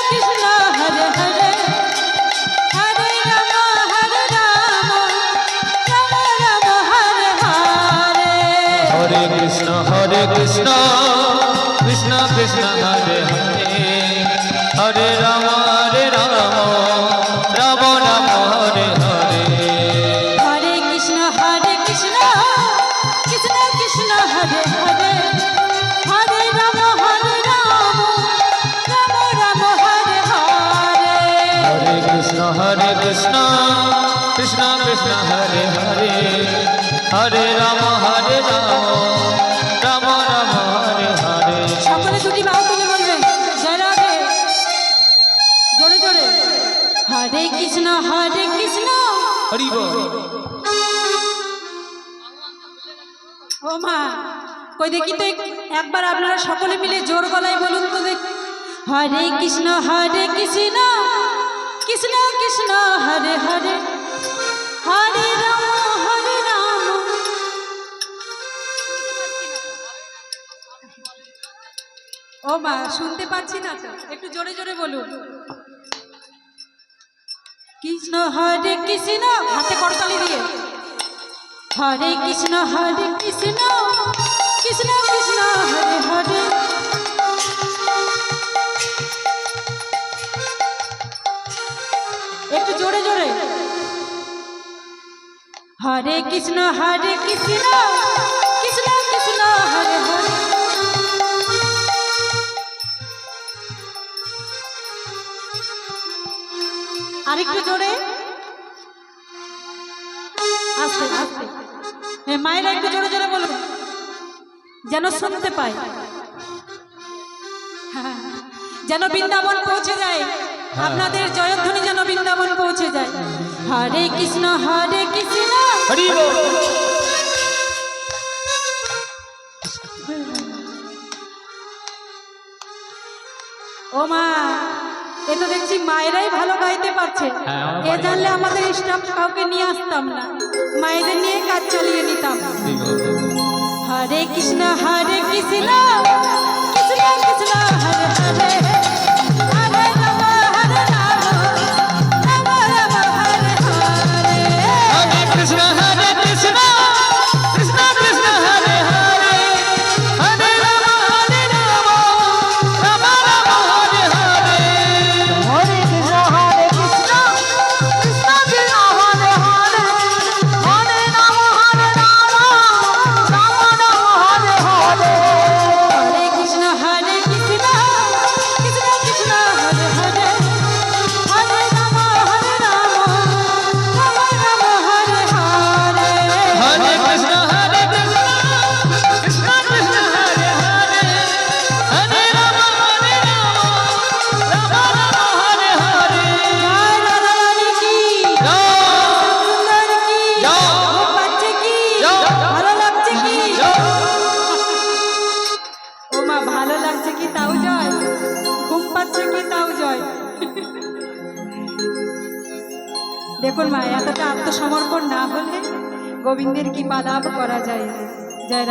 কৃষ্ণ হরে হরে হরে রাম রাম হরে হরে। হরে কৃষ্ণ কৃষ্ণ কৃষ্ণ হরে হরে হরে রাম রাম রাম হরে হরে। হরে কৃষ্ণ কৃষ্ণ কৃষ্ণ হরে হরে হরে রাম রাম রাম হরে হরে। হরে কৃষ্ণ কৃষ্ণ কৃষ্ণ হরে হরে হরে রাম রাম রাম হরে হরে। সকলে দুটি বাহু তুলে বলবেন জয় রাধে জোরে জোরে। হরে কৃষ্ণ হরি বল। ও মা কই দেখি তো একবার আপনারা সকলে মিলে জোর গলায় বলুন তো দেখ। হরে কৃষ্ণ কৃষ্ণ কৃষ্ণ হরে হরে হরে রাম রাম। ও মা শুনতে পাচ্ছি না তো, একটু জোরে জোরে বলুন। কৃষ্ণ কৃষ্ণ হাতে করতালি দিয়ে। হরে কৃষ্ণ কৃষ্ণ কৃষ্ণ কৃষ্ণ হরে হরে। একটু জোরে জোরে। হরে কৃষ্ণ কৃষ্ণ কৃষ্ণ কৃষ্ণ হরে হরে। আরেকটু জোরে আস্তে আস্তে। মায়েরা একটু জোরে জোরে বলুন যেন শুনতে পায়, যেন বৃন্দাবন পৌঁছে যায়, আপনাদের জয়ধ্বনি যেন বৃন্দাবন পৌঁছে যায়। হরে কৃষ্ণ কৃষ্ণ হরি বল। ও মা এ তো দেখছি মায়েরাই ভালো গাইতে পারছে। এ জানলে আমাদের স্টাফ কাউকে নিয়ে আসতাম না, মায়েদের নিয়ে কাজ চালিয়ে নিতাম। হরে কৃষ্ণ কৃষ্ণ কৃষ্ণ কৃষ্ণ হরে হরে হরে রাম রাম রাম হরে হরে। হরে কৃষ্ণ কৃষ্ণ কৃষ্ণ কৃষ্ণ হরে হরে হরে রাম রাম রাম হরে হরে। হরে কৃষ্ণ কৃষ্ণ কৃষ্ণ কৃষ্ণ হরে হরে হরে রাম রাম রাম হরে হরে। হরে কৃষ্ণ কৃষ্ণ কৃষ্ণ কৃষ্ণ হরে হরে হরে রাম রাম রাম হরে হরে। হরে কৃষ্ণ কৃষ্ণ কৃষ্ণ হরে হরে হরে রাম রাম রাম হরে হরে। জয় রাধা রানী কি, সুন্দর কি, খুব পাচ্ছে কি, ভালো লাগছে কি? ও মা ভালো লাগছে কি তাও জয়, ঘুম পাচ্ছে কি তাও জয়। দেখুন মা এতটা আত্মসমর্পণ না হলে গোবিন্দের কি লাভ করা যায়।